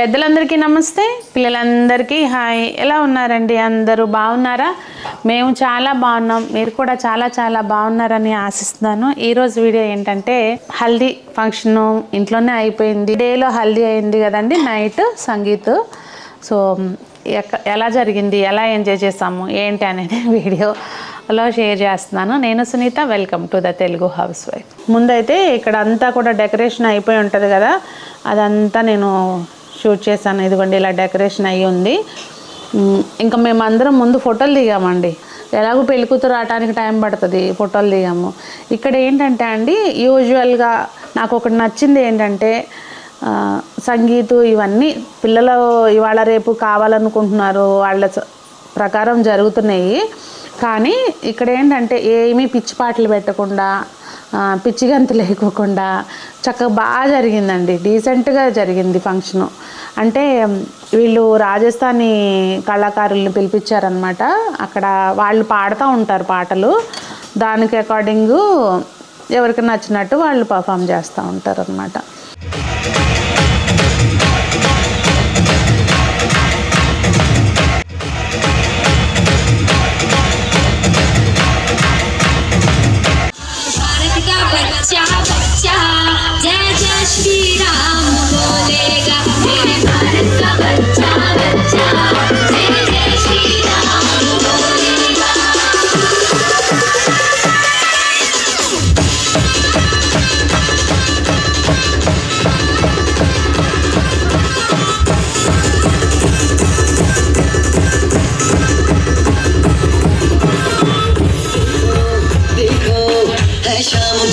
పెద్దలందరికీ నమస్తే, పిల్లలందరికీ హాయ్. ఎలా ఉన్నారండి? అందరూ బాగున్నారా? మేము చాలా బాగున్నాం. మీరు కూడా చాలా చాలా బాగున్నారని ఆశిస్తున్నాను. ఈరోజు వీడియో ఏంటంటే హల్దీ ఫంక్షన్ ఇంట్లోనే అయిపోయింది. డేలో హల్దీ అయింది కదండి, నైట్ సంగీత్. సో ఎలా జరిగింది, ఎలా ఎంజాయ్ చేసాము ఏంటి అనేది వీడియోలో షేర్ చేస్తున్నాను. నేను Sunitha, welcome to the Telugu house wife. ముందైతే ఇక్కడ అంతా కూడా డెకరేషన్ అయిపోయి ఉంటుంది కదా, అదంతా నేను షూట్ చేశాను. ఇదిగోండి ఇలా డెకరేషన్ అయ్యి ఉంది. ఇంకా మేమందరం ముందు ఫోటోలు దిగామండి. ఎలాగో పెళ్ళికూతురు రావడానికి టైం పడుతుంది, ఫోటోలు దిగాము. ఇక్కడ ఏంటంటే అండి, యూజువల్గా నాకు ఒకటి నచ్చింది ఏంటంటే సంగీతు ఇవన్నీ పిల్లలు ఇవాళ రేపు కావాలనుకుంటున్నారు, వాళ్ళ ప్రకారం జరుగుతున్నాయి. కానీ ఇక్కడ ఏంటంటే ఏమీ పిచ్చి పాటలు పెట్టకుండా, పిచ్చి గంతులు లేకోకుండా చక్కగా బాగా జరిగిందండి. డీసెంట్గా జరిగింది ఫంక్షను. అంటే వీళ్ళు రాజస్థానీ కళాకారుల్ని పిలిపించారనమాట. అక్కడ వాళ్ళు పాడుతూ ఉంటారు పాటలు. దానికి అకార్డింగు ఎవరికి నచ్చినట్టు వాళ్ళు పర్ఫామ్ చేస్తూ ఉంటారు అనమాట.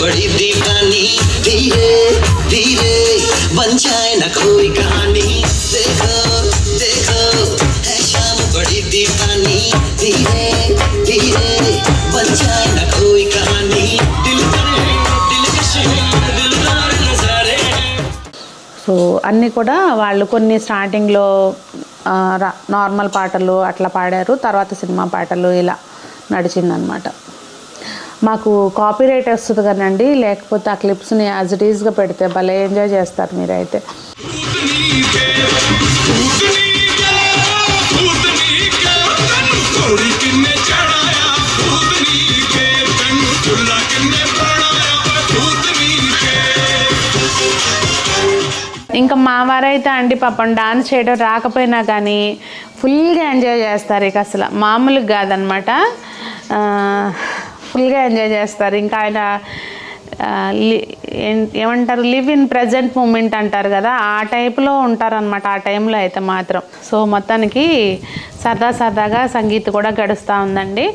बड़ी दीवानी धीरे धीरे बन जाए न कोई कहानी. देखो देखो है शाम बड़ी दीवानी धीरे धीरे बन जाए न कोई कहानी. दिल दिलदार नजारे. సో అన్నీ కూడా వాళ్ళు కొన్ని స్టార్టింగ్లో నార్మల్ పాటలు అట్లా పాడారు, తర్వాత సినిమా పాటలు ఇలా నడిచిందనమాట. మాకు కాపీరైట్ వస్తుంది కదండి, లేకపోతే ఆ క్లిప్స్ని యాజ్ ఇట్ ఈజ్గా పెడితే భలే ఎంజాయ్ చేస్తారు మీరైతే. ఇంకా మా వారైతే అండి పాపం డాన్స్ చేయడం రాకపోయినా కానీ ఫుల్గా ఎంజాయ్ చేస్తారు. ఇక అసలు మామూలుగా కాదనమాట, ఫుల్గా ఎంజాయ్ చేస్తారు. ఇంకా ఆయన ఏమంటారు, లివ్ ఇన్ ప్రజెంట్ మూమెంట్ అంటారు కదా, ఆ టైప్లో ఉంటారనమాట ఆ టైంలో అయితే మాత్రం. సో మొత్తానికి సరదా సరదాగా సంగీత్ కూడా గడుస్తూ ఉందండి.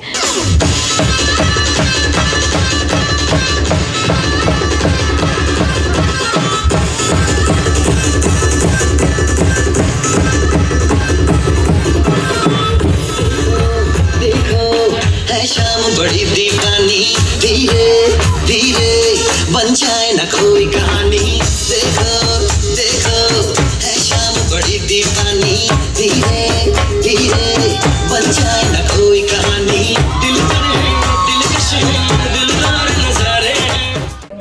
बड़ी दीवानी धीरे धीरे बन जाए न कोई कहानी. देखो देखो है शाम बड़ी दीवानी धीरे धीरे बन जाए न कोई कहानी. दिलदार नजारे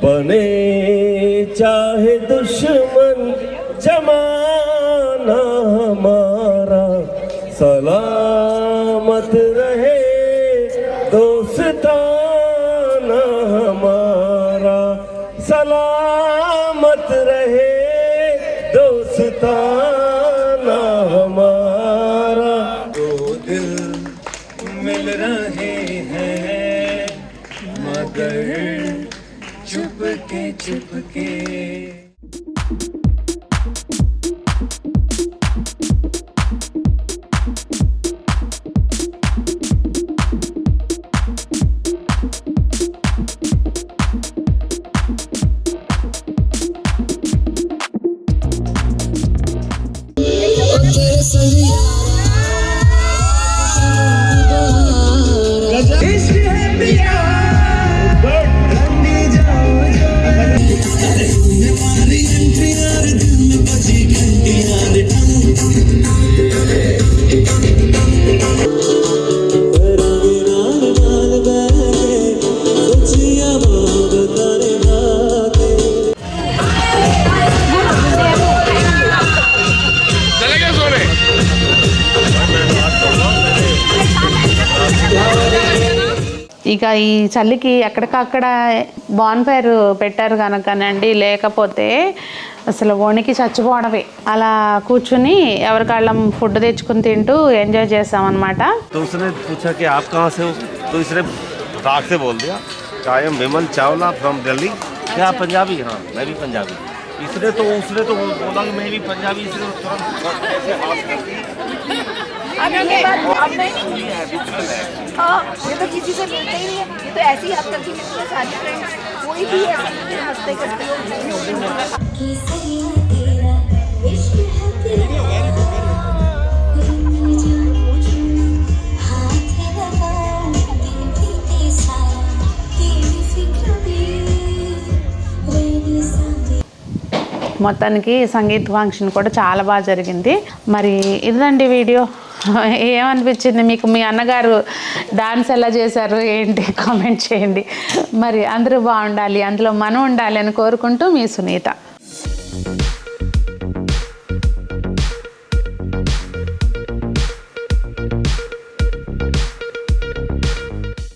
बने चाहे दुश्मन जमाना हमारा, सलामत रहे दोस्ताना हमारा, सलामत रहे दोस्ताना हमारा. दो दिल मिल रहे हैं मगर चुपके चुपके. ఇక ఈ చలికి ఎక్కడికక్కడ బాన్ఫైర్ పెట్టారు కనుకనండి, లేకపోతే అసలు వణికి చచ్చిపోవడమే. అలా కూర్చుని ఎవరికాళ్ళం ఫుడ్ తెచ్చుకుని తింటూ ఎంజాయ్ చేసామన్నమాట. तो उसने पूछा कि आप कहाँ से हो, तो इसने राग से बोल दिया I am Vimal Chawla from Delhi. क्या पंजाबी? हाँ मैं भी पंजाबी। उसने तो बोला कि मैं भी पंजाबी, इसने तुरंत ऐसे हाथ कर दिए। ये बात अब नहीं हाँ, ये तो किसी से मिलते ही नहीं है, ये तो ऐसी हद तक मिलती है सारी फ्रेंड्स, कोई भी ऐसा नहीं है हंसते करते हो। మొత్తానికి సంగీత్ ఫంక్షన్ కూడా చాలా బాగా జరిగింది. మరి ఇదండి వీడియో. ఏమనిపించింది మీకు? మీ అన్నగారు డాన్స్ ఎలా చేశారు ఏంటి కామెంట్ చేయండి. మరి అందరూ బాగుండాలి, అందులో మనం ఉండాలి అని కోరుకుంటూ మీ సునీత.